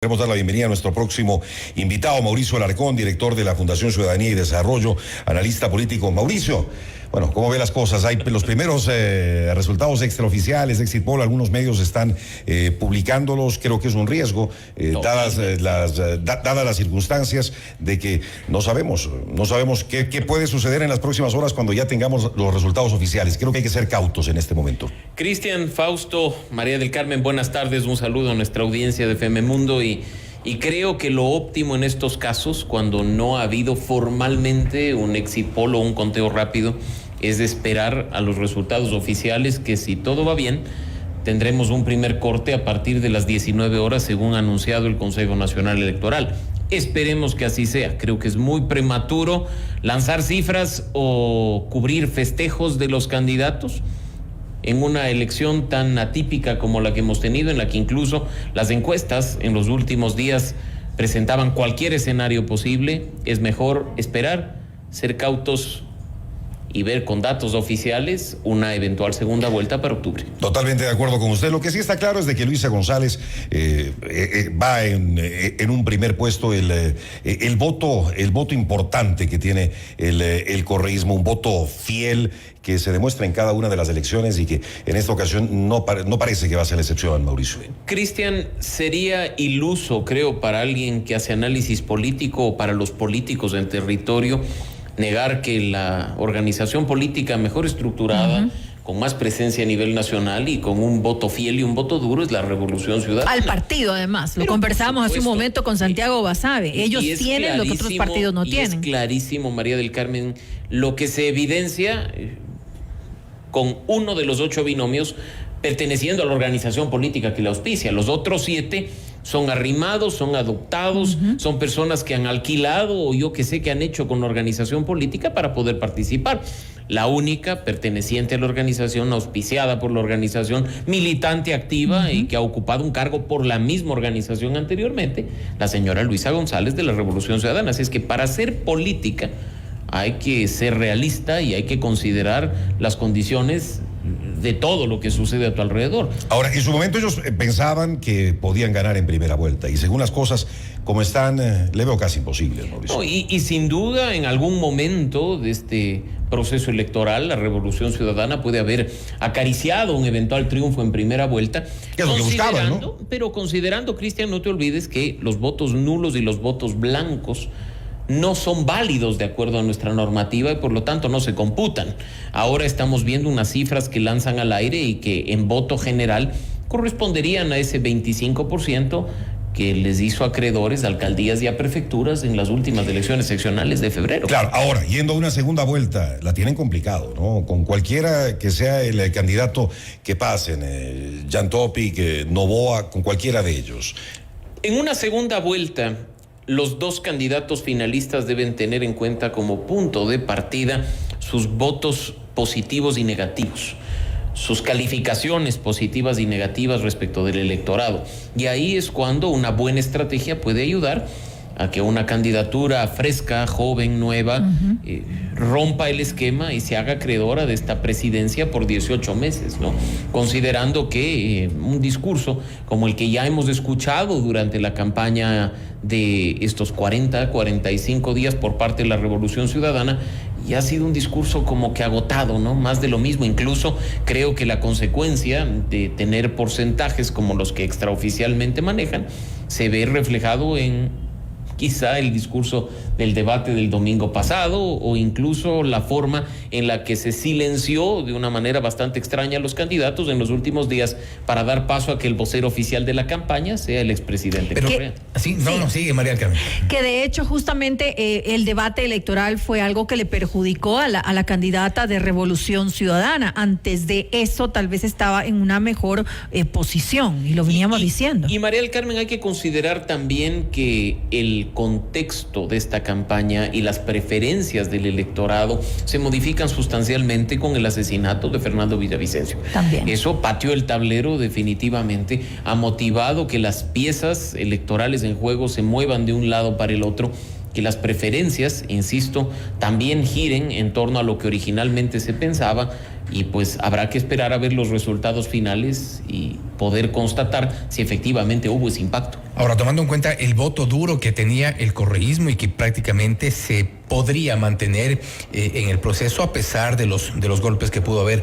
Queremos dar la bienvenida a nuestro próximo invitado, Mauricio Alarcón, director de la Fundación Ciudadanía y Desarrollo, analista político. Mauricio, bueno, ¿cómo ve las cosas? Hay los primeros resultados extraoficiales, exit poll, algunos medios están publicándolos. Creo que es un riesgo, dadas las circunstancias de que no sabemos qué puede suceder en las próximas horas cuando ya tengamos los resultados oficiales. Creo que hay que ser cautos en este momento. Cristian, Fausto, María del Carmen, buenas tardes, un saludo a nuestra audiencia de FM Mundo y creo que lo óptimo en estos casos, cuando no ha habido formalmente un exit poll o un conteo rápido, es esperar a los resultados oficiales, que si todo va bien, tendremos un primer corte a partir de las 19 horas, según ha anunciado el Consejo Nacional Electoral. Esperemos que así sea. Creo que es muy prematuro lanzar cifras o cubrir festejos de los candidatos en una elección tan atípica como la que hemos tenido, en la que incluso las encuestas en los últimos días presentaban cualquier escenario posible. Es mejor esperar, ser cautos y ver con datos oficiales una eventual segunda vuelta para octubre. Totalmente de acuerdo con usted. Lo que sí está claro es de que Luisa González va en un primer puesto. El voto importante que tiene el correísmo, un voto fiel que se demuestra en cada una de las elecciones y que en esta ocasión no parece que va a ser la excepción, Mauricio. Cristian, sería iluso, creo, para alguien que hace análisis político o para los políticos en territorio, negar que la organización política mejor estructurada, con más presencia a nivel nacional y con un voto fiel y un voto duro, es la Revolución Ciudadana. Al partido, además. Lo conversábamos hace un momento con Santiago Basabe. Ellos tienen lo que otros partidos no tienen. Es clarísimo, María del Carmen, lo que se evidencia con uno de los 8 binomios perteneciendo a la organización política que la auspicia. Los otros 7 son arrimados, son adoptados, son personas que han alquilado o yo que sé que han hecho con la organización política para poder participar. La única perteneciente a la organización, auspiciada por la organización, militante activa y que ha ocupado un cargo por la misma organización anteriormente, la señora Luisa González de la Revolución Ciudadana. Así es que para hacer política hay que ser realista y hay que considerar las condiciones de todo lo que sucede a tu alrededor. Ahora, en su momento ellos pensaban que podían ganar en primera vuelta y según las cosas como están, le veo casi imposible, Mauricio. No, y sin duda en algún momento de este proceso electoral la Revolución Ciudadana puede haber acariciado un eventual triunfo en primera vuelta. Que es lo que buscaban, ¿no? Pero considerando, Cristian, no te olvides que los votos nulos y los votos blancos no son válidos de acuerdo a nuestra normativa y por lo tanto no se computan. Ahora estamos viendo unas cifras que lanzan al aire y que en voto general corresponderían a ese 25% que les hizo acreedores a alcaldías y a prefecturas en las últimas elecciones seccionales de febrero. Claro, ahora, yendo a una segunda vuelta, la tienen complicado, ¿no? Con cualquiera que sea el candidato que pasen, Jan Topic, Novoa, con cualquiera de ellos. En una segunda vuelta, los 2 candidatos finalistas deben tener en cuenta como punto de partida sus votos positivos y negativos, sus calificaciones positivas y negativas respecto del electorado. Y ahí es cuando una buena estrategia puede ayudar a que una candidatura fresca, joven, nueva, rompa el esquema y se haga acreedora de esta presidencia por 18 meses, ¿no? Considerando que un discurso como el que ya hemos escuchado durante la campaña de estos 45 días por parte de la Revolución Ciudadana, ya ha sido un discurso como que agotado, ¿no? Más de lo mismo. Incluso creo que la consecuencia de tener porcentajes como los que extraoficialmente manejan se ve reflejado en quizá el discurso del debate del domingo pasado o incluso la forma en la que se silenció de una manera bastante extraña a los candidatos en los últimos días para dar paso a que el vocero oficial de la campaña sea el expresidente Correa. Sigue María del Carmen. Que de hecho justamente el debate electoral fue algo que le perjudicó a la candidata de Revolución Ciudadana. Antes de eso tal vez estaba en una mejor posición y lo veníamos diciendo. Y María del Carmen, hay que considerar también que el contexto de esta campaña y las preferencias del electorado se modifican sustancialmente con el asesinato de Fernando Villavicencio. También. Eso pateó el tablero definitivamente, ha motivado que las piezas electorales en juego se muevan de un lado para el otro, que las preferencias, insisto, también giren en torno a lo que originalmente se pensaba, y pues habrá que esperar a ver los resultados finales y poder constatar si efectivamente hubo ese impacto. Ahora, tomando en cuenta el voto duro que tenía el correísmo y que prácticamente se podría mantener en el proceso a pesar de los golpes que pudo haber,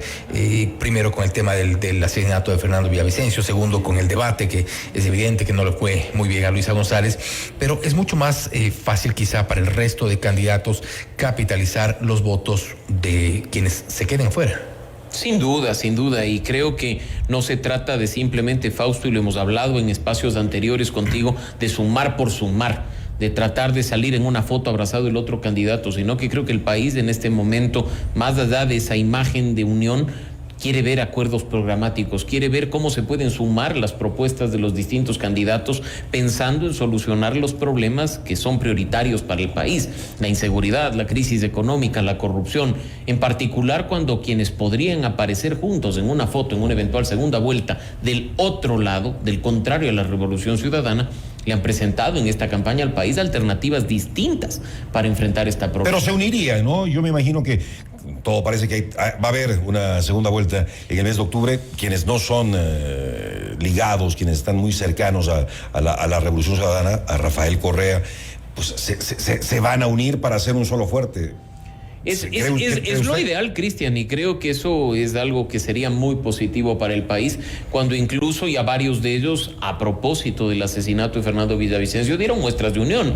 primero con el tema del asesinato de Fernando Villavicencio, segundo con el debate, que es evidente que no le fue muy bien a Luisa González, pero es mucho más fácil quizá para el resto de candidatos capitalizar los votos de quienes se queden fuera. Sin duda, y creo que no se trata de simplemente, Fausto, y lo hemos hablado en espacios anteriores contigo, de sumar por sumar, de tratar de salir en una foto abrazado el otro candidato, sino que creo que el país en este momento, más allá de esa imagen de unión, quiere ver acuerdos programáticos, quiere ver cómo se pueden sumar las propuestas de los distintos candidatos pensando en solucionar los problemas que son prioritarios para el país, la inseguridad, la crisis económica, la corrupción, en particular cuando quienes podrían aparecer juntos en una foto, en una eventual segunda vuelta, del otro lado, del contrario a la Revolución Ciudadana, le han presentado en esta campaña al país alternativas distintas para enfrentar esta problemática. Pero se uniría, ¿no? Yo me imagino que todo parece que va a haber una segunda vuelta en el mes de octubre. Quienes no son ligados, quienes están muy cercanos a la Revolución Ciudadana, a Rafael Correa, pues se van a unir para hacer un solo fuerte. Es lo ideal, Cristian, y creo que eso es algo que sería muy positivo para el país, cuando incluso ya varios de ellos, a propósito del asesinato de Fernando Villavicencio, dieron muestras de unión,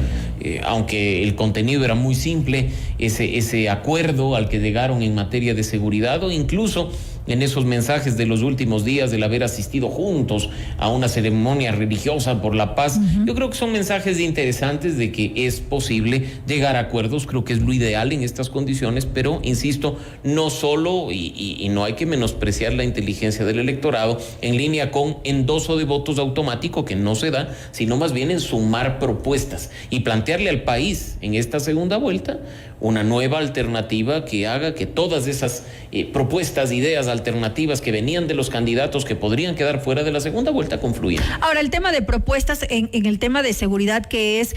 aunque el contenido era muy simple, ese acuerdo al que llegaron en materia de seguridad, o incluso en esos mensajes de los últimos días del haber asistido juntos a una ceremonia religiosa por la paz. Yo creo que son mensajes interesantes de que es posible llegar a acuerdos, creo que es lo ideal en estas condiciones, pero insisto, no solo, y no hay que menospreciar la inteligencia del electorado, en línea con endoso de votos automático, que no se da, sino más bien en sumar propuestas y plantearle al país en esta segunda vuelta una nueva alternativa que haga que todas esas propuestas, ideas alternativas que venían de los candidatos que podrían quedar fuera de la segunda vuelta confluyan. Ahora, el tema de propuestas en el tema de seguridad, que es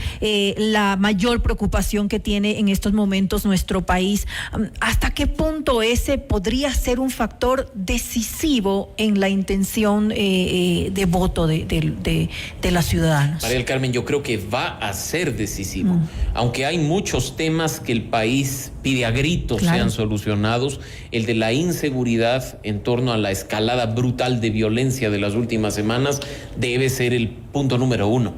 la mayor preocupación que tiene en estos momentos nuestro país, ¿hasta qué punto ese podría ser un factor decisivo en la intención de voto de las ciudadanas? María del Carmen, yo creo que va a ser decisivo, aunque hay muchos temas que el país pide a gritos sean solucionados. El de la inseguridad en torno a la escalada brutal de violencia de las últimas semanas debe ser el punto número uno.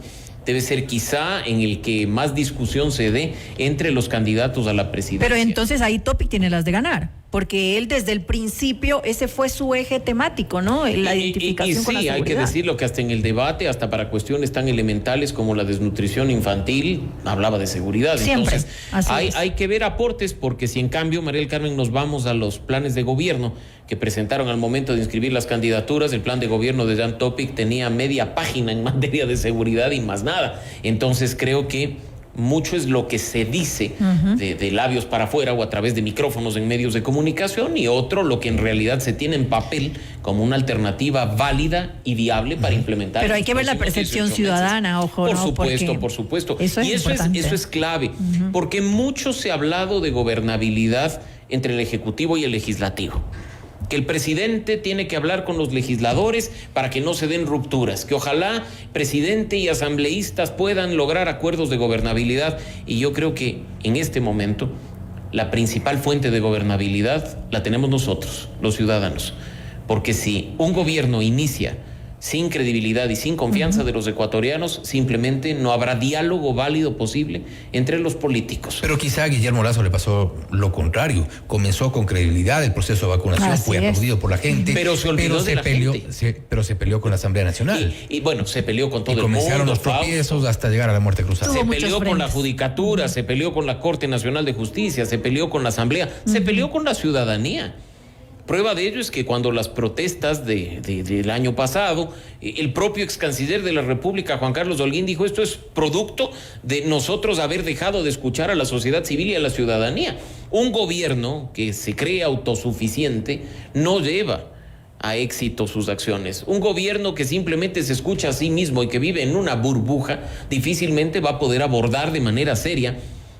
Debe ser quizá en el que más discusión se dé entre los candidatos a la presidencia. Pero entonces ahí Topic tiene las de ganar, porque él desde el principio, ese fue su eje temático, ¿no? La identificación con la seguridad. Sí, hay que decirlo que hasta en el debate, hasta para cuestiones tan elementales como la desnutrición infantil, hablaba de seguridad. Siempre. Entonces, hay que ver aportes, porque si en cambio, María del Carmen, nos vamos a los planes de gobierno que presentaron al momento de inscribir las candidaturas, el plan de gobierno de Jan Topic tenía media página en materia de seguridad y más nada. Entonces creo que mucho es lo que se dice de labios para afuera o a través de micrófonos en medios de comunicación, y otro lo que en realidad se tiene en papel como una alternativa válida y viable para implementar. Pero hay que ver la percepción ciudadana, ojo. Por supuesto. Eso es clave, porque mucho se ha hablado de gobernabilidad entre el Ejecutivo y el Legislativo. Que el presidente tiene que hablar con los legisladores para que no se den rupturas, que ojalá presidente y asambleístas puedan lograr acuerdos de gobernabilidad, y yo creo que en este momento la principal fuente de gobernabilidad la tenemos nosotros, los ciudadanos, porque si un gobierno inicia sin credibilidad y sin confianza de los ecuatorianos, simplemente no habrá diálogo válido posible entre los políticos. Pero quizá a Guillermo Lasso le pasó lo contrario. Comenzó con credibilidad el proceso de vacunación, fue aplaudido por la gente, pero se olvidó de la gente. Pero se peleó con la Asamblea Nacional. Y bueno, se peleó con todo el mundo. Comenzaron los tropiezos hasta llegar a la muerte cruzada. Se peleó con la Judicatura, se peleó con la Corte Nacional de Justicia, se peleó con la Asamblea, se peleó con la ciudadanía. Prueba de ello es que cuando las protestas del año pasado, el propio ex canciller de la República, Juan Carlos Holguín, dijo: esto es producto de nosotros haber dejado de escuchar a la sociedad civil y a la ciudadanía. Un gobierno que se cree autosuficiente no lleva a éxito sus acciones. Un gobierno que simplemente se escucha a sí mismo y que vive en una burbuja difícilmente va a poder abordar de manera seria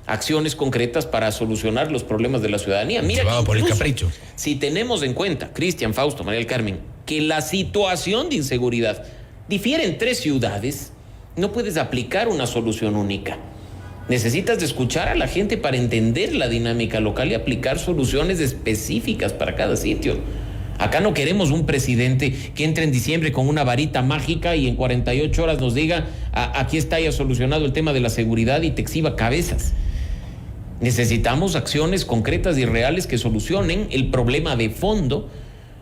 acciones concretas para solucionar los problemas de la ciudadanía. Mira, llevado por el incluso, capricho. si tenemos en cuenta, Cristian, Fausto, María del Carmen, que la situación de inseguridad difiere en 3 ciudades, no puedes aplicar una solución única. Necesitas de escuchar a la gente para entender la dinámica local y aplicar soluciones específicas para cada sitio. Acá no queremos un presidente que entre en diciembre con una varita mágica y en 48 horas nos diga, aquí está ya solucionado el tema de la seguridad y te exhiba cabezas. Necesitamos acciones concretas y reales que solucionen el problema de fondo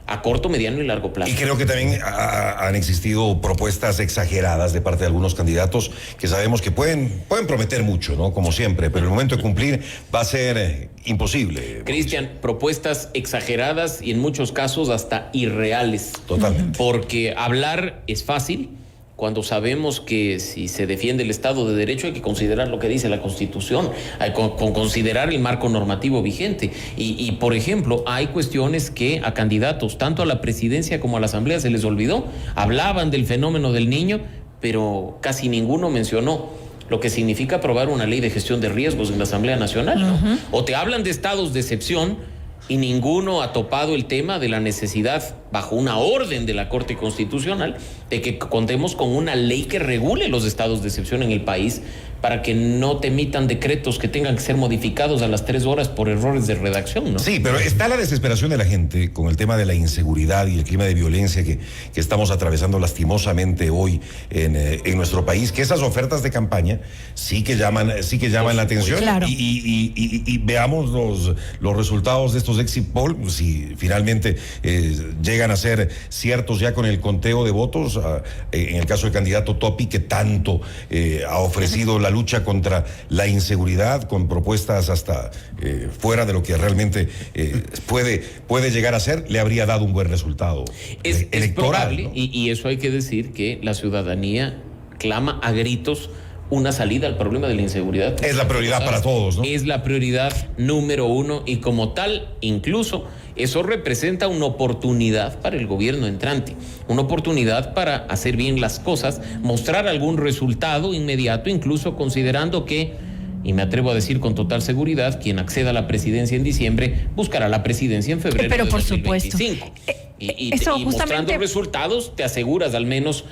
a corto, mediano y largo plazo. Y creo que también han existido propuestas exageradas de parte de algunos candidatos que sabemos que pueden prometer mucho, ¿no? Como siempre, pero el momento de cumplir va a ser imposible. Cristian, propuestas exageradas y en muchos casos hasta irreales. Totalmente. Porque hablar es fácil cuando sabemos que si se defiende el Estado de Derecho hay que considerar lo que dice la Constitución, hay con considerar el marco normativo vigente. Y, por ejemplo, hay cuestiones que a candidatos, tanto a la presidencia como a la Asamblea, se les olvidó. Hablaban del fenómeno del niño, pero casi ninguno mencionó lo que significa aprobar una ley de gestión de riesgos en la Asamblea Nacional, ¿no? O te hablan de estados de excepción y ninguno ha topado el tema de la necesidad, bajo una orden de la Corte Constitucional, de que contemos con una ley que regule los estados de excepción en el país para que no te emitan decretos que tengan que ser modificados a las 3 horas por errores de redacción, ¿no? Sí, pero está la desesperación de la gente con el tema de la inseguridad y el clima de violencia que estamos atravesando lastimosamente hoy en nuestro país, que esas ofertas de campaña sí que llaman la atención. Claro. Y veamos los resultados de estos exit poll, si finalmente llegan a ser ciertos ya con el conteo de votos, en el caso del candidato Topi, que tanto ha ofrecido la lucha contra la inseguridad, con propuestas hasta fuera de lo que realmente puede llegar a ser, le habría dado un buen resultado electoral. Es probable, ¿no? y eso hay que decir, que la ciudadanía clama a gritos una salida al problema de la inseguridad. Es la prioridad para todos, ¿no? Es la prioridad número 1 y como tal, incluso, eso representa una oportunidad para el gobierno entrante, una oportunidad para hacer bien las cosas, mostrar algún resultado inmediato, incluso considerando que, y me atrevo a decir con total seguridad, quien acceda a la presidencia en diciembre buscará la presidencia en febrero Pero de por 2025. supuesto. Y Eso mostrando justamente resultados te aseguras al menos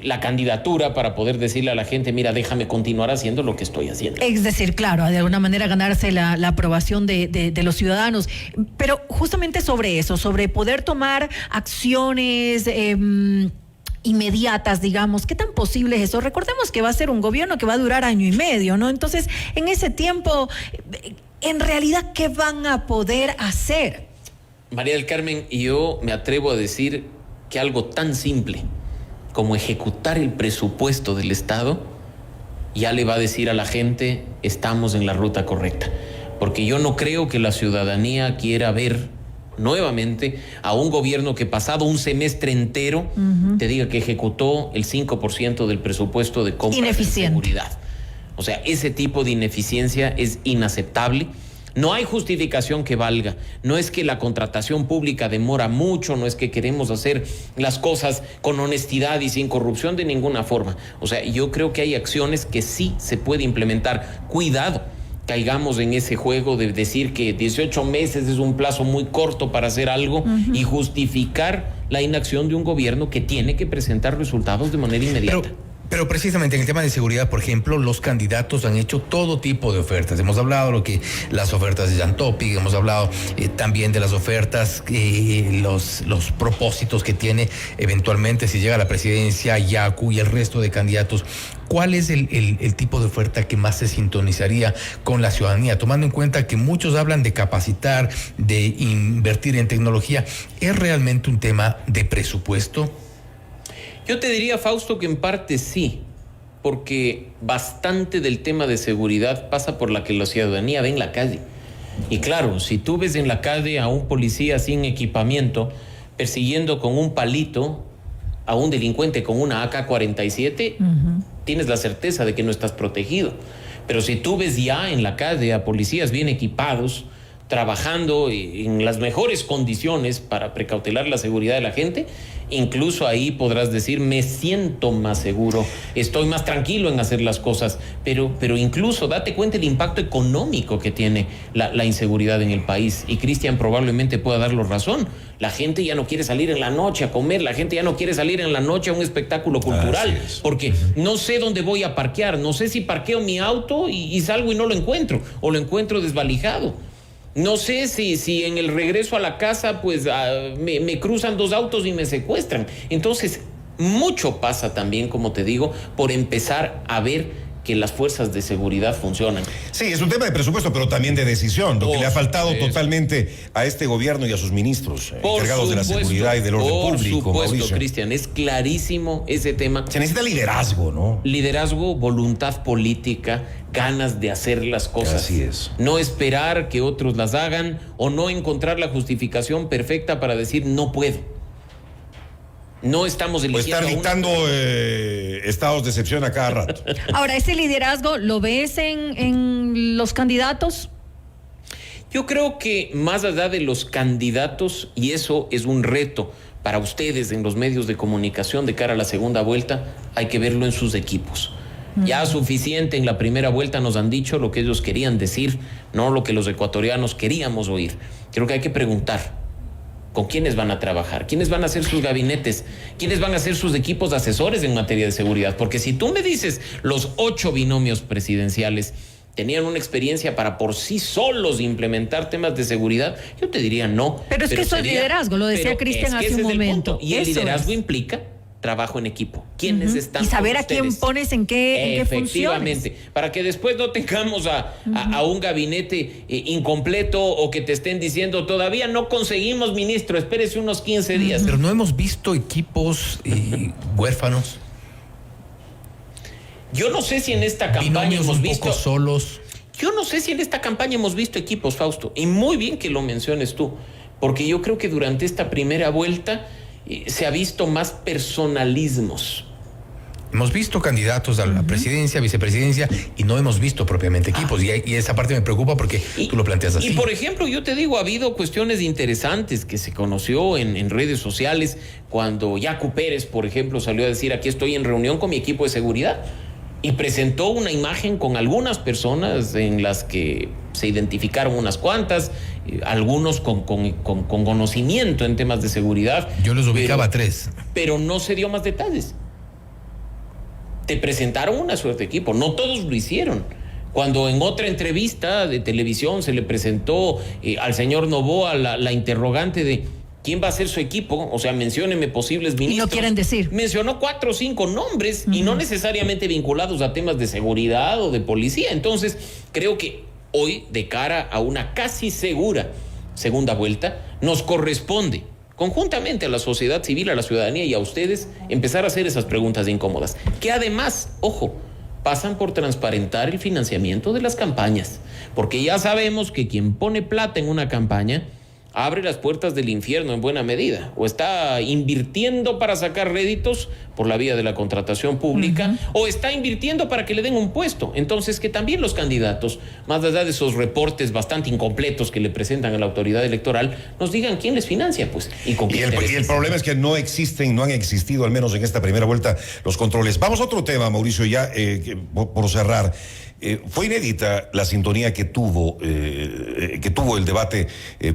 la candidatura para poder decirle a la gente, mira, déjame continuar haciendo lo que estoy haciendo. Es decir, claro, de alguna manera ganarse la aprobación de los ciudadanos. Pero justamente sobre eso, sobre poder tomar acciones inmediatas, digamos, ¿qué tan posible es eso? Recordemos que va a ser un gobierno que va a durar 1 año y medio, ¿no? Entonces, en ese tiempo, en realidad, ¿qué van a poder hacer? María del Carmen, yo me atrevo a decir que algo tan simple como ejecutar el presupuesto del Estado ya le va a decir a la gente, estamos en la ruta correcta. Porque yo no creo que la ciudadanía quiera ver nuevamente a un gobierno que pasado un semestre entero te diga que ejecutó el 5% del presupuesto de compra de seguridad. O sea, ese tipo de ineficiencia es inaceptable. No hay justificación que valga. No es que la contratación pública demora mucho, no es que queremos hacer las cosas con honestidad y sin corrupción de ninguna forma. O sea, yo creo que hay acciones que sí se puede implementar. Cuidado, caigamos en ese juego de decir que 18 meses es un plazo muy corto para hacer algo y justificar la inacción de un gobierno que tiene que presentar resultados de manera inmediata. Pero precisamente en el tema de seguridad, por ejemplo, los candidatos han hecho todo tipo de ofertas. Hemos hablado de las ofertas de Jan Topic, hemos hablado también de las ofertas, los propósitos que tiene eventualmente si llega a la presidencia Yacu y el resto de candidatos. ¿Cuál es el tipo de oferta que más se sintonizaría con la ciudadanía? Tomando en cuenta que muchos hablan de capacitar, de invertir en tecnología, ¿es realmente un tema de presupuesto? Yo te diría, Fausto, que en parte sí, porque bastante del tema de seguridad pasa por la que la ciudadanía ve en la calle. Y claro, si tú ves en la calle a un policía sin equipamiento persiguiendo con un palito a un delincuente con una AK-47, tienes la certeza de que no estás protegido. Pero si tú ves ya en la calle a policías bien equipados, trabajando en las mejores condiciones para precautelar la seguridad de la gente, Incluso ahí podrás decir, me siento más seguro, estoy más tranquilo en hacer las cosas, pero incluso date cuenta el impacto económico que tiene la inseguridad en el país. Y Cristian probablemente pueda darlo razón. La gente ya no quiere salir en la noche a comer, la gente ya no quiere salir en la noche a un espectáculo cultural, porque no sé dónde voy a parquear, no sé si parqueo mi auto y salgo y no lo encuentro, o lo encuentro desvalijado. No sé si en el regreso a la casa pues me cruzan 2 autos y me secuestran. Entonces, mucho pasa también, como te digo, por empezar a ver que las fuerzas de seguridad funcionan. Sí, es un tema de presupuesto, pero también de decisión, lo que le ha faltado totalmente a este gobierno y a sus ministros encargados de la seguridad y del orden público. Por supuesto, Cristian, es clarísimo ese tema. Se necesita liderazgo, ¿no? Liderazgo, voluntad política, ganas de hacer las cosas. Así es. No esperar que otros las hagan o no encontrar la justificación perfecta para decir no puedo. No estamos eligiendo. O estar dictando estados de excepción a cada rato. Ahora, ese liderazgo, ¿lo ves en los candidatos? Yo creo que más allá de los candidatos, y eso es un reto para ustedes en los medios de comunicación de cara a la segunda vuelta, hay que verlo en sus equipos. Ya suficiente en la primera vuelta nos han dicho lo que ellos querían decir, no lo que los ecuatorianos queríamos oír. Creo que hay que preguntar. ¿Con quiénes van a trabajar? ¿Quiénes van a ser sus gabinetes? ¿Quiénes van a ser sus equipos de asesores en materia de seguridad? Porque si tú me dices los 8 binomios presidenciales tenían una experiencia para por sí solos implementar temas de seguridad, yo te diría no. Pero es que eso es liderazgo, lo decía Cristian hace un momento. Y el liderazgo implica trabajo en equipo. ¿Quiénes están? Y saber a quién pones en qué Efectivamente, funciones. para que después no tengamos a un gabinete incompleto o que te estén diciendo todavía no conseguimos ministro, espérese unos 15 días. Pero no hemos visto equipos huérfanos. Yo no sé si en esta campaña Binomios hemos un visto poco solos. Yo no sé si en esta campaña hemos visto equipos, Fausto, y muy bien que lo menciones tú, porque yo creo que durante esta primera vuelta se ha visto más personalismos. Hemos visto candidatos a la presidencia, vicepresidencia, y no hemos visto propiamente equipos. Y esa parte me preocupa porque tú lo planteas así. Y por ejemplo, yo te digo, ha habido cuestiones interesantes que se conoció en redes sociales cuando Yacu Pérez, por ejemplo, salió a decir: aquí estoy en reunión con mi equipo de seguridad. Y presentó una imagen con algunas personas en las que se identificaron unas cuantas, algunos con conocimiento en temas de seguridad. Yo los ubicaba a 3. Pero no se dio más detalles. Te presentaron una suerte de equipo, no todos lo hicieron. Cuando en otra entrevista de televisión se le presentó al señor Noboa la interrogante de ¿quién va a ser su equipo? O sea, mencióneme posibles ministros. Y no quieren decir. Mencionó 4 o 5 nombres y no necesariamente vinculados a temas de seguridad o de policía. Entonces, creo que hoy, de cara a una casi segura segunda vuelta, nos corresponde, conjuntamente a la sociedad civil, a la ciudadanía y a ustedes, empezar a hacer esas preguntas incómodas. Que además, ojo, pasan por transparentar el financiamiento de las campañas. Porque ya sabemos que quien pone plata en una campaña abre las puertas del infierno en buena medida, o está invirtiendo para sacar réditos por la vía de la contratación pública, o está invirtiendo para que le den un puesto. Entonces, que también los candidatos, más allá de esos reportes bastante incompletos que le presentan a la autoridad electoral, nos digan quién les financia, pues, y con qué intereses. Y el problema es que no han existido, al menos en esta primera vuelta, los controles. Vamos a otro tema, Mauricio, ya por cerrar. Fue inédita la sintonía que tuvo el debate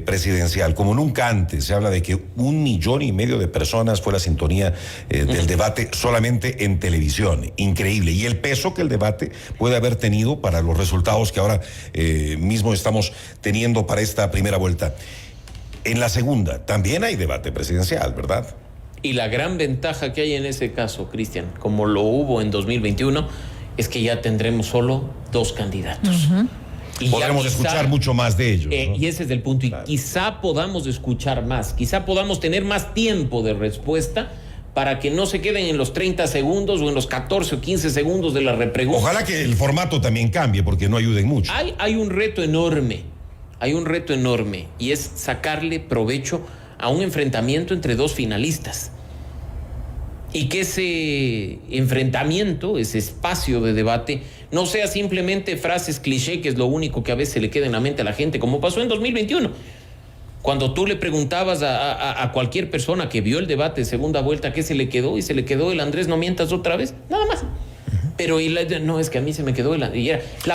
presidencial, como nunca antes. Se habla de que 1,5 millones de personas fue la sintonía del debate solamente en televisión. Increíble. Y el peso que el debate puede haber tenido para los resultados que ahora mismo estamos teniendo para esta primera vuelta. En la segunda también hay debate presidencial, ¿verdad? Y la gran ventaja que hay en ese caso, Cristian, como lo hubo en 2021, es que ya tendremos solo 2 candidatos. Y podremos escuchar mucho más de ellos, ¿no? Y ese es el punto. Claro. Y quizá podamos escuchar más, quizá podamos tener más tiempo de respuesta para que no se queden en los 30 segundos o en los 14 o 15 segundos de la repregunta. Ojalá que el formato también cambie, porque no ayuden mucho. Hay un reto enorme, y es sacarle provecho a un enfrentamiento entre 2 finalistas. Y que ese enfrentamiento, ese espacio de debate, no sea simplemente frases cliché, que es lo único que a veces le queda en la mente a la gente, como pasó en 2021. Cuando tú le preguntabas a cualquier persona que vio el debate de segunda vuelta qué se le quedó, y se le quedó el Andrés no mientas otra vez, nada más. Pero no, es que a mí se me quedó la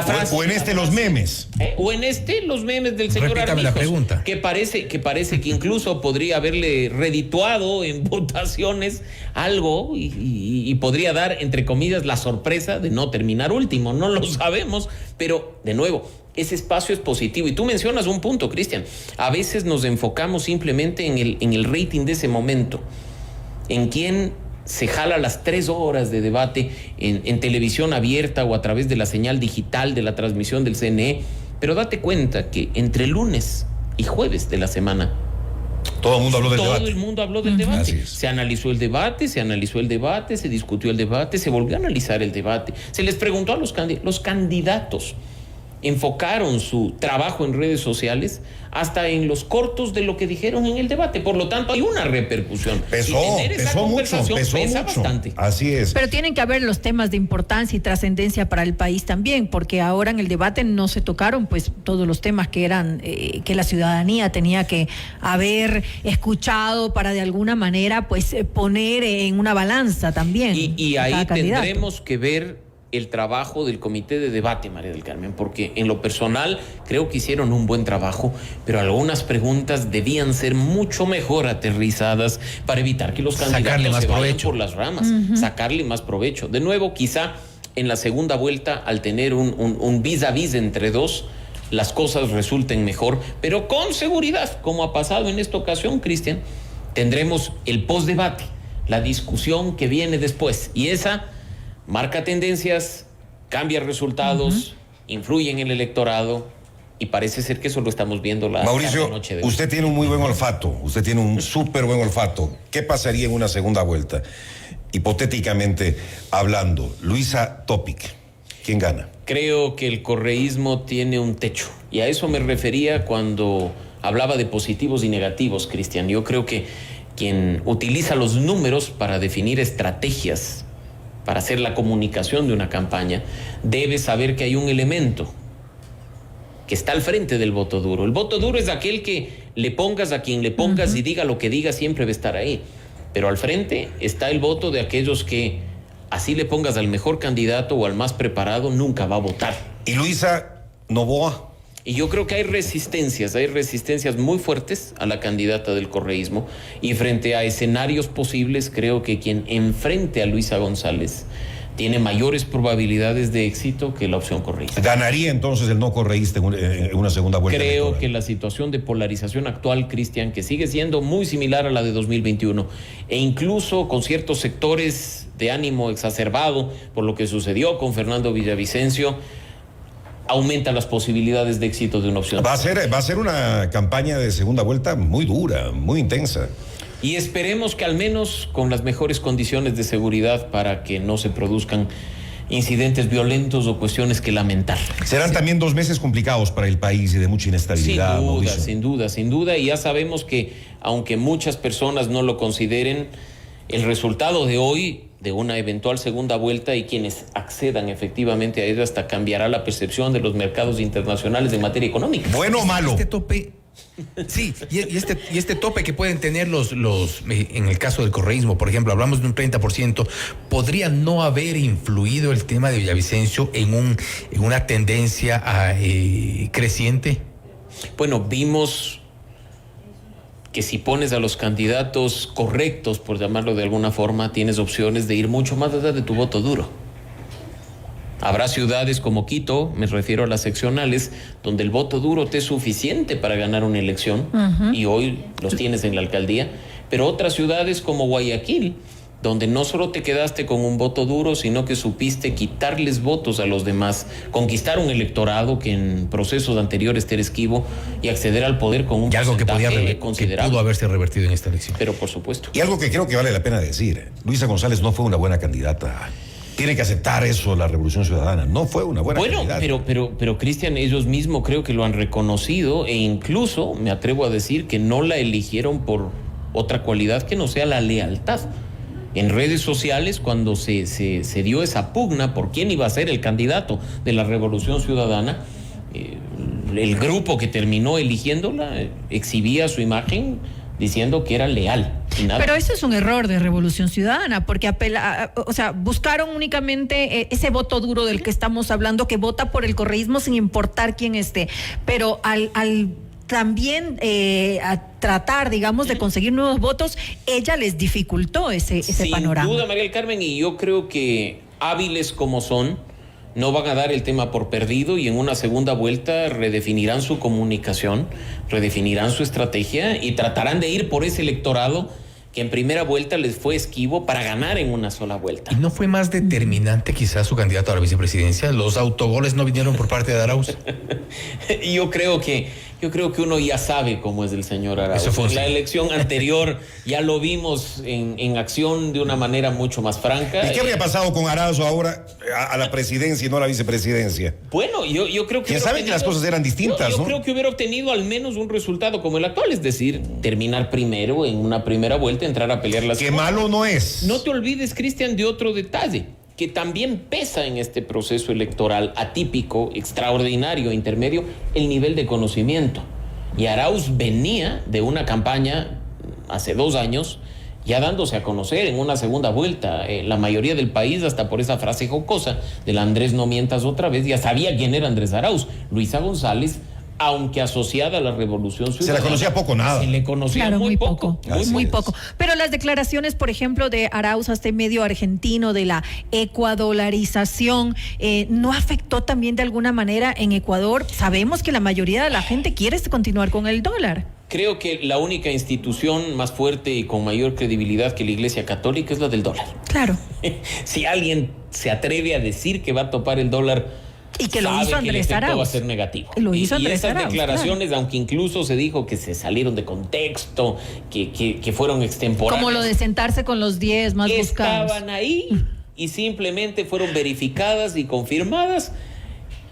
frase. O en los memes. O en los memes del señor Repítame Armijos, la pregunta. que parece que incluso podría haberle redituado en votaciones algo y podría dar, entre comillas, la sorpresa de no terminar último. No lo sabemos, pero de nuevo, ese espacio es positivo. Y tú mencionas un punto, Cristian. A veces nos enfocamos simplemente en el rating de ese momento, en quién se jala las 3 horas de debate en televisión abierta o a través de la señal digital de la transmisión del CNE, pero date cuenta que entre lunes y jueves de la semana todo el mundo habló del debate. Todo el mundo habló del debate. Así es. Se analizó el debate, se discutió el debate, se volvió a analizar el debate, se les preguntó a los candidatos. Enfocaron su trabajo en redes sociales hasta en los cortos de lo que dijeron en el debate. Por lo tanto, hay una repercusión. Pesó mucho. Bastante. Así es. Pero tienen que haber los temas de importancia y trascendencia para el país también, porque ahora en el debate no se tocaron pues todos los temas que eran que la ciudadanía tenía que haber escuchado para de alguna manera pues poner en una balanza también. Y ahí tendremos que ver el trabajo del comité de debate, María del Carmen, porque en lo personal creo que hicieron un buen trabajo, pero algunas preguntas debían ser mucho mejor aterrizadas para evitar que los candidatos se vayan por las ramas, sacarle más provecho. De nuevo, quizá en la segunda vuelta, al tener un vis a vis entre dos, las cosas resulten mejor, pero con seguridad, como ha pasado en esta ocasión, Cristian, tendremos el postdebate, la discusión que viene después, y esa marca tendencias, cambia resultados, influye en el electorado, y parece ser que eso lo estamos viendo la Mauricio, noche de hoy. usted tiene un muy buen olfato, usted tiene un súper buen olfato. ¿Qué pasaría en una segunda vuelta? Hipotéticamente hablando, Luisa Topic, ¿quién gana? Creo que el correísmo tiene un techo, y a eso me refería cuando hablaba de positivos y negativos, Cristian. Yo creo que quien utiliza los números para definir estrategias, para hacer la comunicación de una campaña, debe saber que hay un elemento que está al frente del voto duro. El voto duro es aquel que le pongas a quien le pongas y diga lo que diga, siempre va a estar ahí. Pero al frente está el voto de aquellos que, así le pongas al mejor candidato o al más preparado, nunca va a votar. ¿Y Luisa Novoa? Y yo creo que hay resistencias muy fuertes a la candidata del correísmo, y frente a escenarios posibles, creo que quien enfrente a Luisa González tiene mayores probabilidades de éxito que la opción correísta. ¿Ganaría entonces el no correísta en una segunda vuelta? Creo electoral? que la situación de polarización actual, Cristian, que sigue siendo muy similar a la de 2021, e incluso con ciertos sectores de ánimo exacerbado por lo que sucedió con Fernando Villavicencio, aumenta las posibilidades de éxito de una opción. Va a ser una campaña de segunda vuelta muy dura, muy intensa. Y esperemos que al menos con las mejores condiciones de seguridad para que no se produzcan incidentes violentos o cuestiones que lamentar. Serán también 2 meses complicados para el país y de mucha inestabilidad. Sin duda. Y ya sabemos que, aunque muchas personas no lo consideren, el resultado de hoy, de una eventual segunda vuelta, y quienes accedan efectivamente a ella, hasta cambiará la percepción de los mercados internacionales en materia económica. ¿Bueno o malo? Este tope, sí, y este tope que pueden tener los en el caso del correísmo, por ejemplo, hablamos de un 30%, ¿podría no haber influido el tema de Villavicencio en una tendencia creciente? Bueno, vimos que si pones a los candidatos correctos, por llamarlo de alguna forma, tienes opciones de ir mucho más allá de tu voto duro. Habrá ciudades como Quito, me refiero a las seccionales, donde el voto duro te es suficiente para ganar una elección, y hoy los tienes en la alcaldía, pero otras ciudades como Guayaquil, donde no solo te quedaste con un voto duro, sino que supiste quitarles votos a los demás, conquistar un electorado que en procesos anteriores te era esquivo, y acceder al poder con un porcentaje considerable. Que pudo haberse revertido en esta elección. Pero por supuesto. Y algo que creo que vale la pena decir, Luisa González no fue una buena candidata. Tiene que aceptar eso la Revolución Ciudadana. No fue una buena candidata. Pero Cristian, ellos mismos creo que lo han reconocido, e incluso me atrevo a decir que no la eligieron por otra cualidad que no sea la lealtad. En redes sociales, cuando se dio esa pugna por quién iba a ser el candidato de la Revolución Ciudadana, el grupo que terminó eligiéndola exhibía su imagen diciendo que era leal. Y nada. Pero eso es un error de Revolución Ciudadana, porque buscaron únicamente ese voto duro del que estamos hablando, que vota por el correísmo sin importar quién esté. Pero al también a tratar, digamos, de conseguir nuevos votos, ella les dificultó ese panorama. Sin duda, María del Carmen, y yo creo que hábiles como son, no van a dar el tema por perdido y en una segunda vuelta redefinirán su comunicación, redefinirán su estrategia y tratarán de ir por ese electorado que en primera vuelta les fue esquivo para ganar en una sola vuelta. ¿Y no fue más determinante quizás su candidato a la vicepresidencia? ¿Los autogoles no vinieron por parte de Arauz? Yo creo que uno ya sabe cómo es el señor Arauz. Eso fue en la elección anterior ya lo vimos en acción de una manera mucho más franca. ¿Y qué habría pasado con Arauz ahora a la presidencia y no a la vicepresidencia? Bueno, yo creo que... Ya saben que las cosas eran distintas, yo ¿no? creo que hubiera obtenido al menos un resultado como el actual, es decir, terminar primero en una primera vuelta, entrar a pelear las Qué cosas. malo no es. No te olvides, Cristian, de otro detalle que también pesa en este proceso electoral atípico, extraordinario, intermedio, el nivel de conocimiento. Y Arauz venía de una campaña hace 2 años ya dándose a conocer en una segunda vuelta. La mayoría del país, hasta por esa frase jocosa del Andrés no mientas otra vez, ya sabía quién era Andrés Arauz. Luisa González, aunque asociada a la Revolución Ciudadana, Se la conocía poco, nada. Se le conocía Claro, muy poco. Muy poco. Pero las declaraciones, por ejemplo, de Arauz a este medio argentino de la ecuadolarización, ¿no afectó también de alguna manera en Ecuador? Sabemos que la mayoría de la gente quiere continuar con el dólar. Creo que la única institución más fuerte y con mayor credibilidad que la Iglesia Católica es la del dólar. Claro. Si alguien se atreve a decir que va a topar el dólar, y que lo sabe hizo que Andrés el efecto Arauz. va a ser negativo. Lo hizo y Andrés esas Arauz, declaraciones, claro. aunque incluso se dijo que se salieron de contexto, que fueron extemporáneas. Como lo de sentarse con los 10 más buscados. Estaban ahí y simplemente fueron verificadas y confirmadas.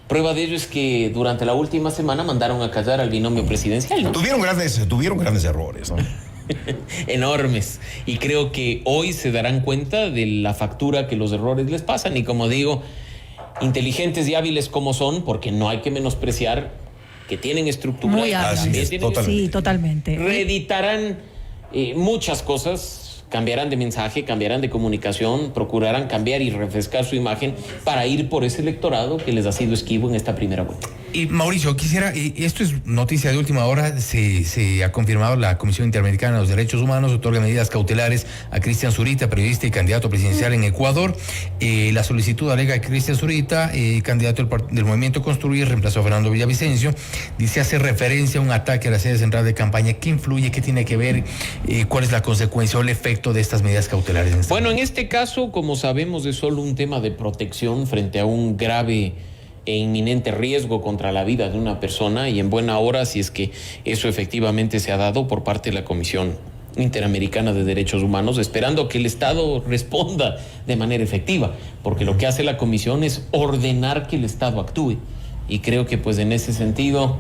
Prueba de ello es que durante la última semana mandaron a callar al binomio presidencial, ¿no? Tuvieron grandes errores, ¿no? Enormes. Y creo que hoy se darán cuenta de la factura que los errores les pasan. Y como digo, inteligentes y hábiles como son, porque no hay que menospreciar que tienen estructura. Muy hábiles. Sí, totalmente. Reeditarán muchas cosas, cambiarán de mensaje, cambiarán de comunicación, procurarán cambiar y refrescar su imagen para ir por ese electorado que les ha sido esquivo en esta primera vuelta. Y Mauricio, quisiera, esto es noticia de última hora, se ha confirmado la Comisión Interamericana de los Derechos Humanos otorga medidas cautelares a Cristian Zurita, periodista y candidato presidencial en Ecuador. La solicitud alega que Cristian Zurita, candidato del Movimiento Construir, reemplazó a Fernando Villavicencio, dice hace referencia a un ataque a la sede central de campaña. ¿Qué influye? ¿Qué tiene que ver? ¿Cuál es la consecuencia o el efecto de estas medidas cautelares? Bueno, en este caso, como sabemos, es solo un tema de protección frente a un grave e inminente riesgo contra la vida de una persona, y en buena hora si es que eso efectivamente se ha dado por parte de la Comisión Interamericana de Derechos Humanos, esperando que el Estado responda de manera efectiva, porque lo que hace la Comisión es ordenar que el Estado actúe, y creo que pues en ese sentido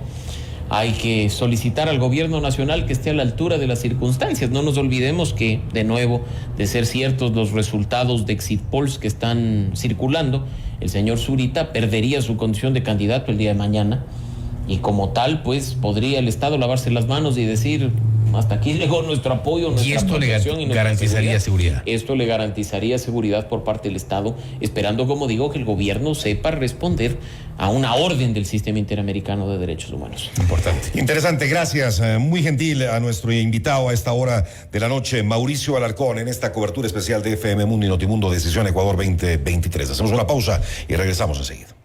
hay que solicitar al gobierno nacional que esté a la altura de las circunstancias. No nos olvidemos que, de nuevo, de ser ciertos los resultados de exit polls que están circulando, el señor Zurita perdería su condición de candidato el día de mañana, y como tal, pues, podría el Estado lavarse las manos y decir, hasta aquí llegó nuestro apoyo, nuestra y esto protección le y nuestra garantizaría seguridad. Esto le garantizaría seguridad por parte del Estado, esperando, como digo, que el gobierno sepa responder a una orden del Sistema Interamericano de Derechos Humanos. Importante. Interesante, gracias. Muy gentil a nuestro invitado a esta hora de la noche, Mauricio Alarcón, en esta cobertura especial de FM Mundo y Notimundo Decisión Ecuador 2023. Hacemos una pausa y regresamos enseguida.